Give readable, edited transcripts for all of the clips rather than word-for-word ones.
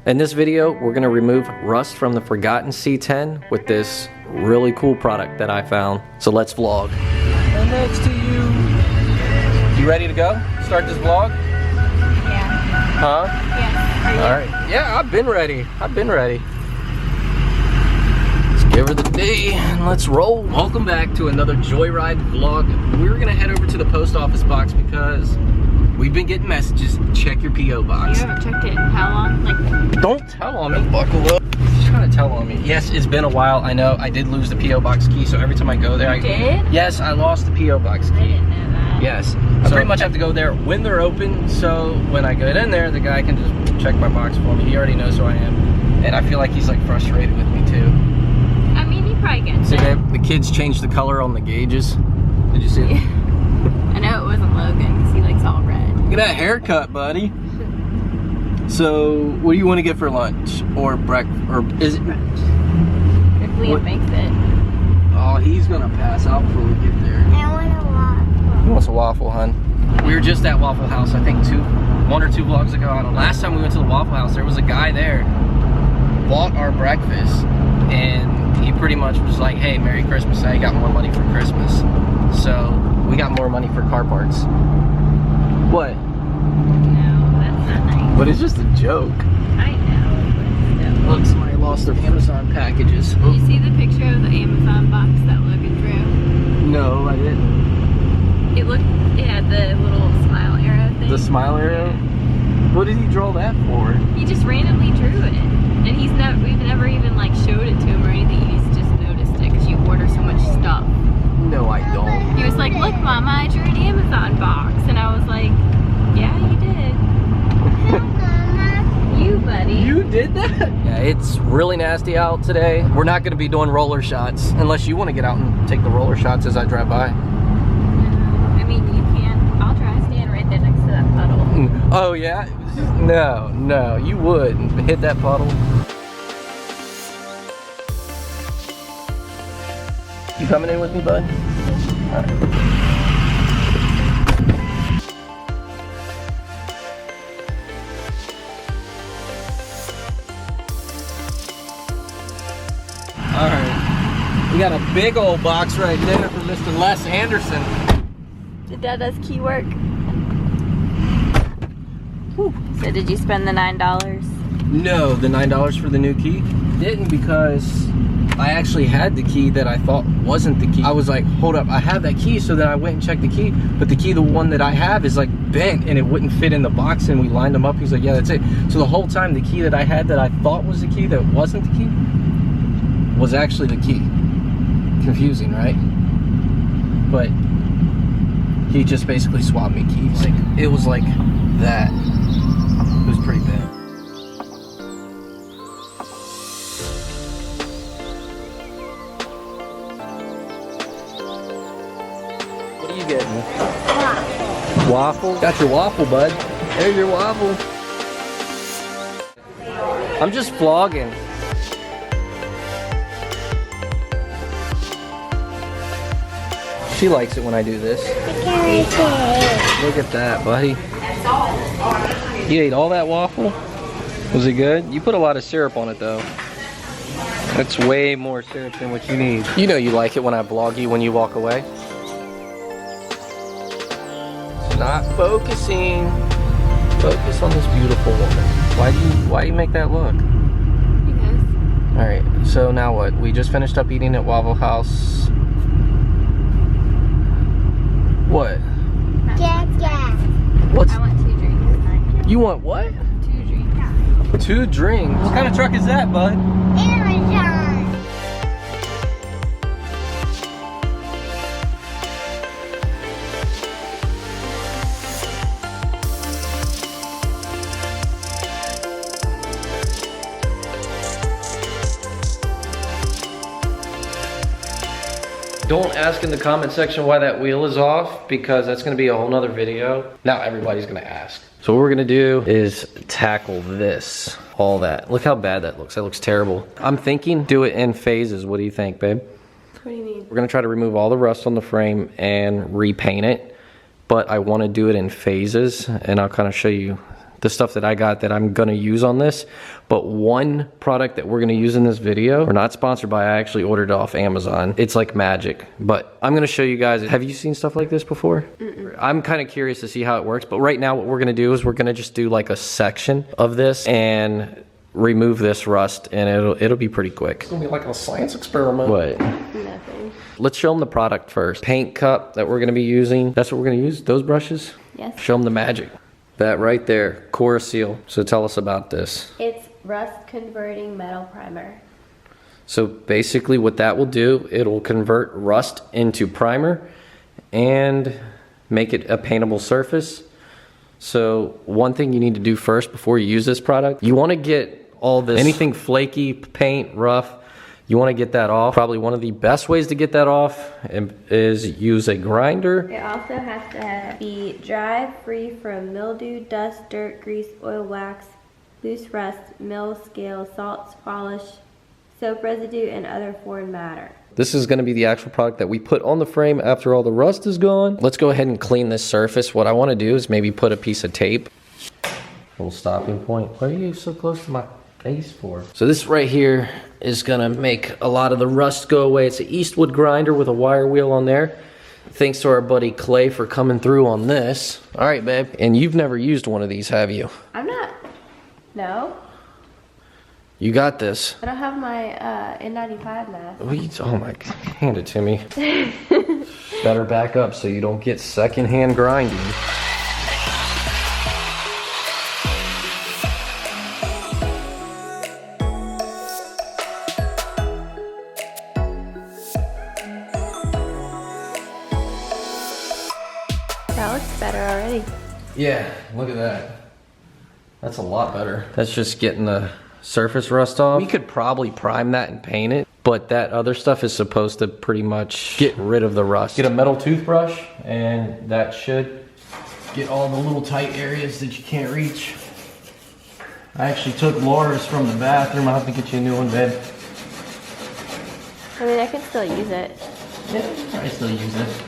In this video, we're gonna remove rust from the forgotten C10 with this really cool product that I found. So let's vlog. And next to you. You ready to go? Start this vlog? Yeah. Huh? Yeah. All right. Yeah, I've been ready. Let's give her the D and let's roll. Welcome back to another Joyride vlog. We're gonna head over to the post office box because we've been getting messages. Check your P.O. box. You haven't checked it in how long? Like, don't tell on me. Buckle up. She's trying to tell on me. Yes, it's been a while. I know. I did lose the P.O. box key, so every time I go there, you did? Yes, I lost the P.O. box key. I didn't know that. Yes. I pretty much have to go there when they're open, so when I get in there, the guy can just check my box for me. He already knows who I am, and I feel like he's like frustrated with me too. I mean, he probably gets it. See, the kids changed the color on the gauges. Did you see it? I know it wasn't Logan because he likes all red. Look at that haircut, buddy. So, what do you want to get for lunch or breakfast? Or is it? If Liam makes it. Oh, he's gonna pass out before we get there. I want a waffle. He wants a waffle, hun. We were just at Waffle House, I think one or two vlogs ago. I don't know. Last time we went to the Waffle House, there was a guy there, bought our breakfast, and he pretty much was like, "Hey, Merry Christmas! I got more money for Christmas." So we got more money for car parts. What? No, that's not nice. But it's just a joke. I know, but still. Look, somebody lost their Amazon packages. Did you see the picture of the Amazon box that Logan drew? No, I didn't. It had the little smile arrow thing. The smile arrow? What did he draw that for? He just randomly drew it. And we've never even like showed it to him or anything. He's just noticed it because you order so much stuff. No, I don't. He was like, "Look, Mama, I drew an Amazon box." And I was like, "Yeah, you did." You, buddy. You did that? Yeah, it's really nasty out today. We're not going to be doing roller shots unless you want to get out and take the roller shots as I drive by. I mean, you can. I'll try to stand right there next to that puddle. Oh, yeah? No, you would hit that puddle. You coming in with me, bud? All right. Alright, we got a big old box right there for Mr. Les Anderson. Did Dad does key work? Whew. So did you spend the $9? No, the $9 for the new key? Didn't, because I actually had the key that I thought wasn't the key. I was like, hold up, I have that key, so then I went and checked the key, but the key, the one that I have, is like bent and it wouldn't fit in the box, and we lined them up. He's like, yeah, that's it. So the whole time, the key that I had that I thought was the key that wasn't the key was actually the key. Confusing, right? But he just basically swapped me keys. Like, it was like that. It was pretty bad. What are you getting? Waffle? Got your waffle, bud. There's your waffle. I'm just vlogging. She likes it when I do this. Look at that, buddy. You ate all that waffle? Was it good? You put a lot of syrup on it, though. That's way more syrup than what you need. You know you like it when I vlog you when you walk away. It's not focusing. Focus on this beautiful woman. Why do you make that look? Because. Alright, so now what? We just finished up eating at Waffle House. What? What's? I want 2 drinks. You want what? 2 drinks. 2 drinks? What kind of truck is that, bud? Amazon. Don't ask in the comment section why that wheel is off, because that's gonna be a whole nother video. Now everybody's gonna ask. So what we're gonna do is tackle this, all that. Look how bad that looks. That looks terrible. I'm thinking do it in phases. What do you think, babe? What do you mean? We're gonna try to remove all the rust on the frame and repaint it, but I wanna do it in phases, and I'll kind of show you the stuff that I got that I'm gonna use on this. But one product that we're gonna use in this video, we're not sponsored by, I actually ordered it off Amazon. It's like magic, but I'm gonna show you guys. Have you seen stuff like this before? I'm kind of curious to see how it works, but right now what we're gonna do is we're gonna just do like a section of this and remove this rust, and it'll be pretty quick. It's gonna be like a science experiment. What? Nothing. Let's show them the product first. Paint cup that we're gonna be using. That's what we're gonna use, those brushes? Yes. Show them the magic. That right there, Corroseal. So tell us about this. It's rust converting metal primer. So basically what that will do, it'll convert rust into primer and make it a paintable surface. So one thing you need to do first before you use this product, you want to get all this, anything flaky, paint, rough, you want to get that off. Probably one of the best ways to get that off is use a grinder. It also has to be dry, free from mildew, dust, dirt, grease, oil, wax, loose rust, mill, scale, salts, polish, soap residue, and other foreign matter. This is going to be the actual product that we put on the frame after all the rust is gone. Let's go ahead and clean this surface. What I want to do is maybe put a piece of tape. Little stopping point. Why are you so close to my face for? So this right here is going to make a lot of the rust go away. It's an Eastwood grinder with a wire wheel on there. Thanks to our buddy Clay for coming through on this. All right, babe. And you've never used one of these, have you? I'm not. No. You got this. I don't have my N95 mask. Oh my God, hand it to me. Better back up so you don't get secondhand grinding. That looks better already. Yeah, look at that. That's a lot better. That's just getting the surface rust off. We could probably prime that and paint it, but that other stuff is supposed to pretty much get rid of the rust. Get a metal toothbrush, and that should get all the little tight areas that you can't reach. I actually took Laura's from the bathroom. I'll have to get you a new one, babe. I mean, I can still use it. Yeah, I still use it.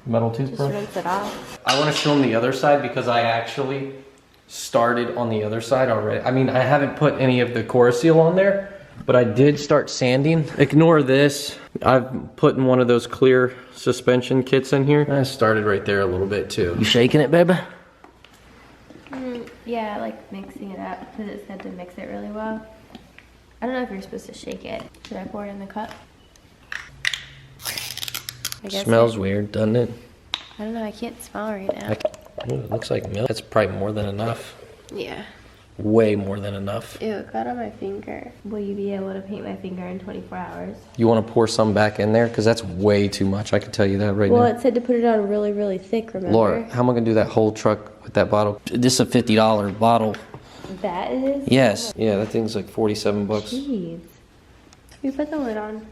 Metal toothbrush. Just rinse it off. I want to show them the other side because I actually started on the other side already. I mean, I haven't put any of the Corroseal on there, but I did start sanding. Ignore this. I've put in one of those clear suspension kits in here. I started right there a little bit too. You shaking it, babe? Yeah, I like mixing it up because it said to mix it really well. I don't know if you're supposed to shake it. Should I pour it in the cup? I guess Smells weird, doesn't it? I don't know, I can't smell right now. Ooh, it looks like milk. That's probably more than enough. Yeah. Way more than enough. Ew, it got on my finger. Will you be able to paint my finger in 24 hours? You want to pour some back in there? Because that's way too much. I can tell you that right now. Well, it said to put it on really, really thick, remember? Laura, how am I going to do that whole truck with that bottle? This is a $50 bottle. That is? Yes. Yeah, that thing's like 47 bucks. Jeez. We put the lid on.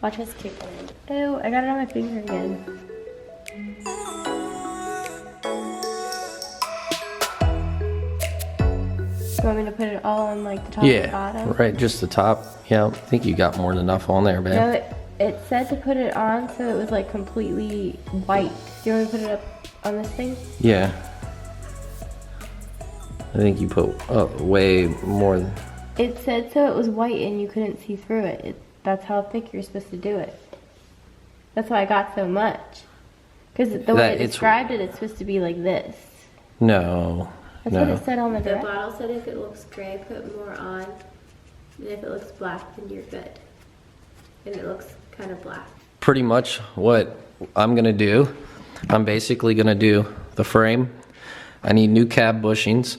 Watch us kick it. Ew, I got it on my finger again. You want me to put it all on like the top and bottom? Right, just the top. Yeah, I think you got more than enough on there, babe. No, it said to put it on so it was like completely white. Do you want me to put it up on this thing? Yeah. I think you put way more than... It said so it was white and you couldn't see through it. That's how thick you're supposed to do it. That's why I got so much. Because the way it described it, it's supposed to be like this. No. That's what it said on the direct. The bottle said if it looks gray, put more on. And if it looks black, then you're good. And it looks kind of black. Pretty much what I'm going to do, I'm basically going to do the frame. I need new cab bushings.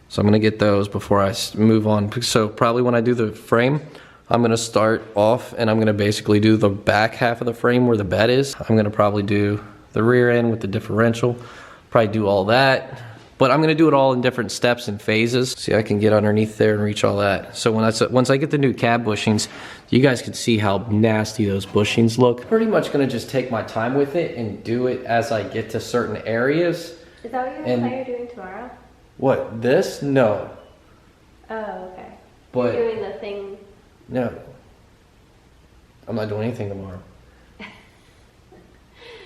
So I'm going to get those before I move on. So probably when I do the frame, I'm going to start off and I'm going to basically do the back half of the frame where the bed is. I'm going to probably do the rear end with the differential. Probably do all that. But I'm going to do it all in different steps and phases. See, I can get underneath there and reach all that. So once I get the new cab bushings, you guys can see how nasty those bushings look. Pretty much going to just take my time with it and do it as I get to certain areas. Is that what you're doing tomorrow? What, this? No. Oh, okay. But you're doing the thing. No. I'm not doing anything tomorrow.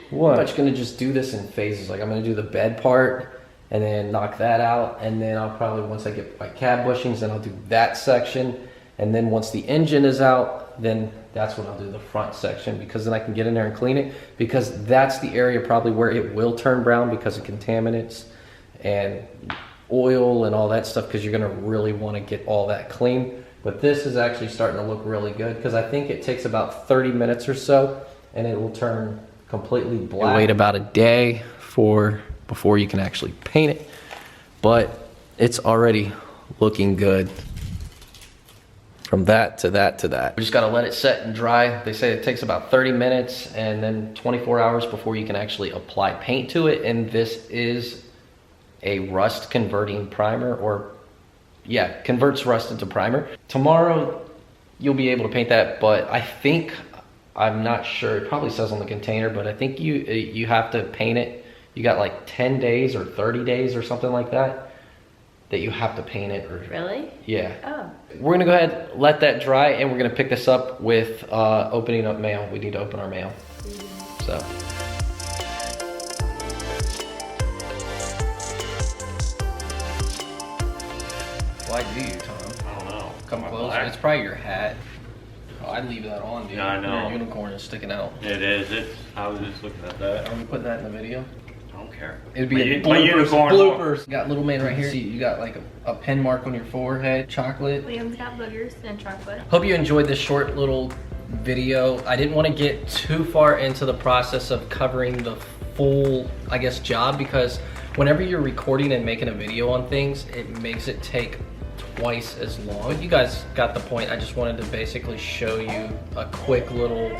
What? I'm just going to just do this in phases. Like I'm going to do the bed part and then knock that out. And then I'll probably, once I get my cab bushings, then I'll do that section. And then once the engine is out, then that's when I'll do the front section, because then I can get in there and clean it, because that's the area probably where it will turn brown because of contaminants and oil and all that stuff, because you're gonna really wanna get all that clean. But this is actually starting to look really good, because I think it takes about 30 minutes or so and it will turn completely black. Wait about a day before you can actually paint it, but it's already looking good. From that to that to that. We just gotta let it set and dry. They say it takes about 30 minutes and then 24 hours before you can actually apply paint to it. And this is a rust converting primer, or yeah, converts rust into primer. Tomorrow you'll be able to paint that, but I think, I'm not sure, it probably says on the container, but I think you have to paint it. You got like 10 days or 30 days or something like that you have to paint it. Or, Really? yeah. Oh. We're gonna go ahead, let that dry, and we're gonna pick this up with opening up mail. We need to open our mail. So. Why do you, Tom? I don't know. Come Am I closer. black? It's probably your hat. Oh, I'd leave that on, dude. Yeah, I know. Your unicorn is sticking out. It is. I was just looking at that. Are we putting that in the video? I don't care. It'd be a My unicorn. bloopers. Got little man right here. See, you got like a pen mark on your forehead, chocolate. Liam's got boogers and chocolate. Hope you enjoyed this short little video. I didn't want to get too far into the process of covering the full, I guess, job, because whenever you're recording and making a video on things, it makes it take twice as long. But you guys got the point. I just wanted to basically show you a quick little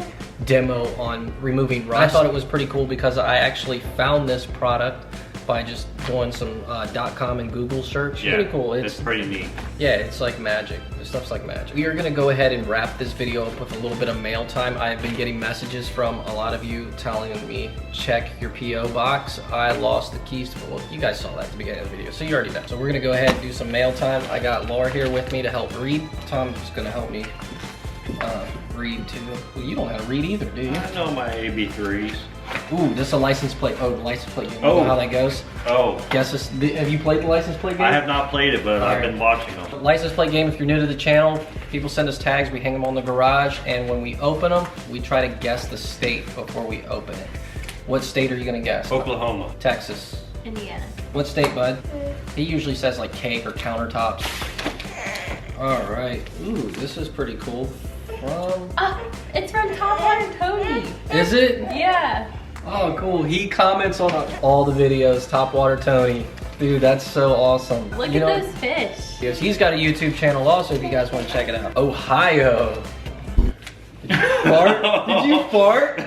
demo on removing rust. I thought it was pretty cool because I actually found this product by just doing some .com and Google search. Yeah, pretty cool. It's pretty neat. Yeah, it's like magic. This stuff's like magic. We are gonna go ahead and wrap this video up with a little bit of mail time. I've been getting messages from a lot of you telling me, check your PO box. I lost the keys to, well, you guys saw that at the beginning of the video, so you already know. So we're gonna go ahead and do some mail time. I got Laura here with me to help read. Tom's gonna help me read too. Well, you don't know how to read either, do you? I know my AB3s. Ooh, this is a license plate. Oh, the license plate. You know how that goes? Oh. Guess this. Have you played the license plate game? I have not played it, but I've been watching them. License plate game, if you're new to the channel, people send us tags, we hang them on the garage, and when we open them, we try to guess the state before we open it. What state are you gonna guess? Oklahoma. Texas. Indiana. What state, bud? He usually says like cake or countertops. All right. Ooh, this is pretty cool. It's from Top Water Tony. Is it? Yeah. Oh, cool. He comments on all the videos, Top Water Tony. Dude, that's so awesome. Look at those fish. Yes, he's got a YouTube channel also if you guys want to check it out. Ohio. Did you fart? Did you fart?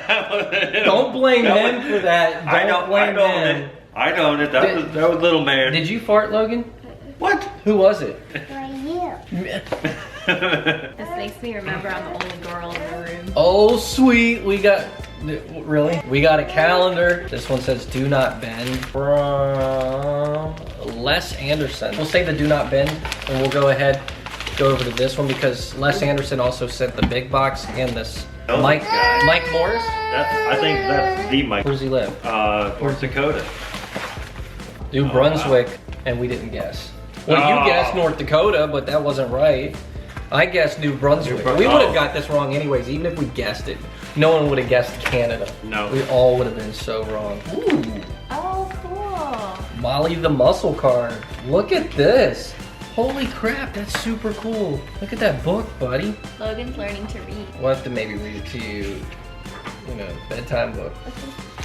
Don't blame him for that. Don't blame him. I don't it. That was little man. Did you fart, Logan? What? Who was it? This makes me remember I'm the only girl in the room. Oh, sweet. We got, really? We got a calendar. This one says do not bend from Les Anderson. We'll say the do not bend, and we'll go ahead, go over to this one because Les Anderson also sent the big box and this. Mike Morris? I think that's the Mike. Where does he live? North Dakota. New Brunswick, wow. And we didn't guess. Well, you guessed North Dakota, but that wasn't right. I guessed New Brunswick. We would have got this wrong anyways, even if we guessed it. No one would have guessed Canada. No. We all would have been so wrong. Ooh. Oh, cool. Molly the Muscle Car. Look at this. Holy crap, that's super cool. Look at that book, buddy. Logan's learning to read. We'll have to maybe read it to you, bedtime book.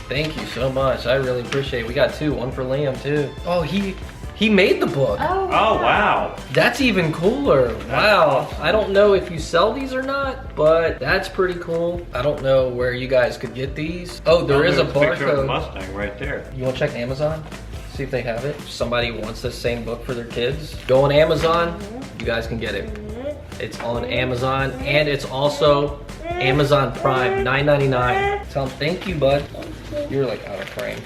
Thank you so much. I really appreciate it. We got two, one for Liam too. Oh, he made the book. Oh, wow. That's even cooler. Wow. Awesome. I don't know if you sell these or not, but that's pretty cool. I don't know where you guys could get these. Oh, there is a barcode. Picture of the Mustang right there. You want to check Amazon? See if they have it. If somebody wants this same book for their kids, go on Amazon. You guys can get it. It's on Amazon, and it's also Amazon Prime, $9.99. Tell them thank you, bud. You're like out of frame.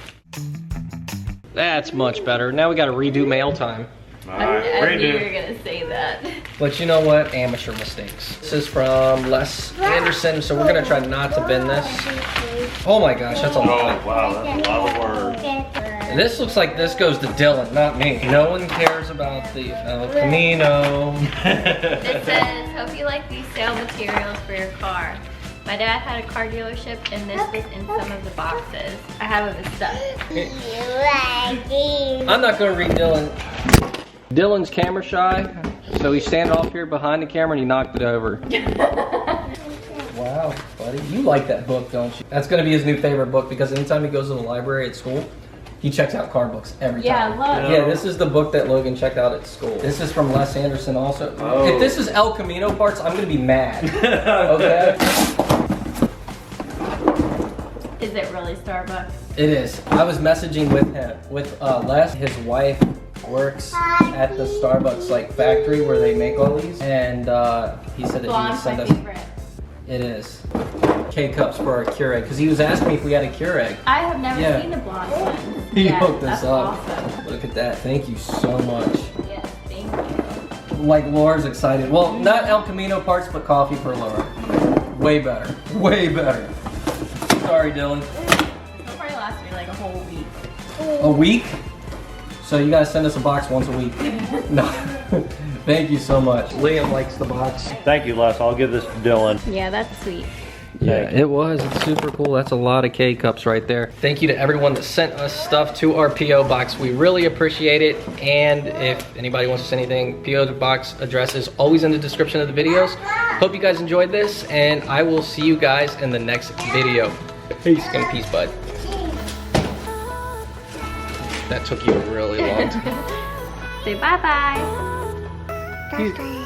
That's much better. Now we got to redo mail time. I knew you were gonna say that. But you know what? Amateur mistakes. This is from Les Anderson, so we're gonna try not to bend this. Oh my gosh, that's a lot. Oh wow, that's a lot of words. This looks like this goes to Dylan, not me. No one cares about the El Camino. It says, hope you like these sale materials for your car. My dad had a car dealership and this was in some of the boxes. I have it with stuff. I'm not gonna read Dylan. Dylan's camera shy, so he's standing off here behind the camera and he knocked it over. Wow, buddy, you like that book, don't you? That's gonna be his new favorite book because anytime he goes to the library at school, he checks out car books every time. Yeah, look. Yeah, this is the book that Logan checked out at school. This is from Les Anderson also. Oh. If this is El Camino parts, I'm gonna be mad. Okay? Is it really Starbucks? It is. I was messaging with him, with Les. His wife works at the Starbucks like factory where they make all these, and he said that he would Blonde's send my us. favorite. It is. K-cups for our Keurig, because he was asking me if we had a Keurig. I have never Yeah. seen the blonde one. He Yeah, hooked us that's up. Awesome. Look at that. Thank you so much. Yes, thank you. Like Laura's excited. Well, not El Camino parts, but coffee for Laura. Way better. Way better. Sorry, Dylan. It'll probably last me like a whole week. A week? So you gotta send us a box once a week. No. Thank you so much. Liam likes the box. Thank you, Les. I'll give this to Dylan. Yeah, that's sweet. Yeah, it was. It's super cool. That's a lot of K-cups right there. Thank you to everyone that sent us stuff to our P.O. box. We really appreciate it. And if anybody wants to send anything, P.O. box address is always in the description of the videos. Hope you guys enjoyed this, and I will see you guys in the next video. Peace and peace, bud. That took you a really long time. Say bye-bye. You-